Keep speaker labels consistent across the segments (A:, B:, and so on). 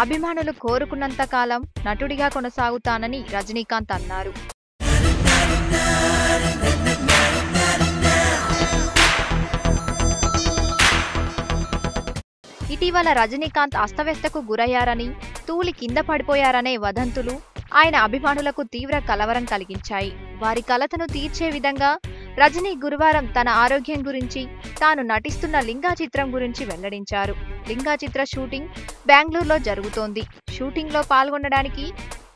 A: అభిమానులు కోరుకున్నంత కాలం నటుడిగా కొనసాగుతానని రజనీకాంత్ అన్నారు. ఇటీవల రజనీకాంత్ అస్తవ్యస్తకు గురయ్యారని, తూలి కింద పడిపోయారనే వదంతులు ఆయన అభిమానులకు తీవ్ర కలవరం కలిగించాయి. వారి కలతను తీర్చే విధంగా రజనీ గురువారం తన ఆరోగ్యం గురించి, తాను నటిస్తున్న లింగా చిత్రం గురించి వెల్లడించారు. లింగా చిత్ర షూటింగ్ బెంగళూరులో జరుగుతోంది. షూటింగ్లో పాల్గొనడానికి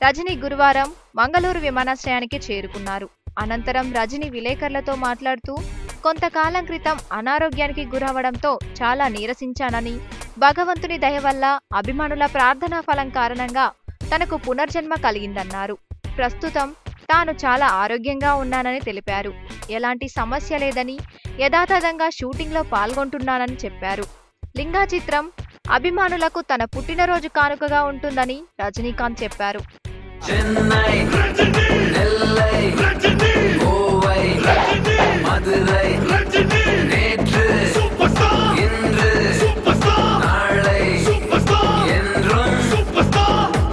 A: రజనీ గురువారం మంగళూరు విమానాశ్రయానికి చేరుకున్నారు. అనంతరం రజనీ విలేకరులతో మాట్లాడుతూ, కొంతకాలం క్రితం అనారోగ్యానికి గురవడంతో చాలా నీరసించానని, భగవంతుని దయ వల్ల అభిమానుల ప్రార్థనా ఫలం కారణంగా తనకు పునర్జన్మ కలిగిందన్నారు. ప్రస్తుతం తాను చాలా ఆరోగ్యంగా ఉన్నానని తెలిపారు. ఎలాంటి సమస్య లేదని, యథాతథంగా షూటింగ్లో పాల్గొంటున్నానని చెప్పారు. లింగా చిత్రం అభిమానులకు తన పుట్టినరోజు కానుకగా ఉంటుందని రజనీకాంత్ చెప్పారు.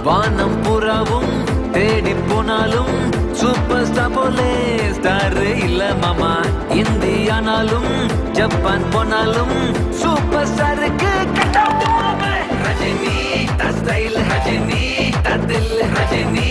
B: வானம் புறாவும் தேடி போனாலும் சூப்பர் ஸ்டார் போலே ஸ்டார் இல்ல மாமா. இந்தியானாலும் ஜப்பான் போனாலும் சூப்பர் ஸ்டாருக்கு ரஜினி ஸ்டைல், ரஜினி தில், ரஜினி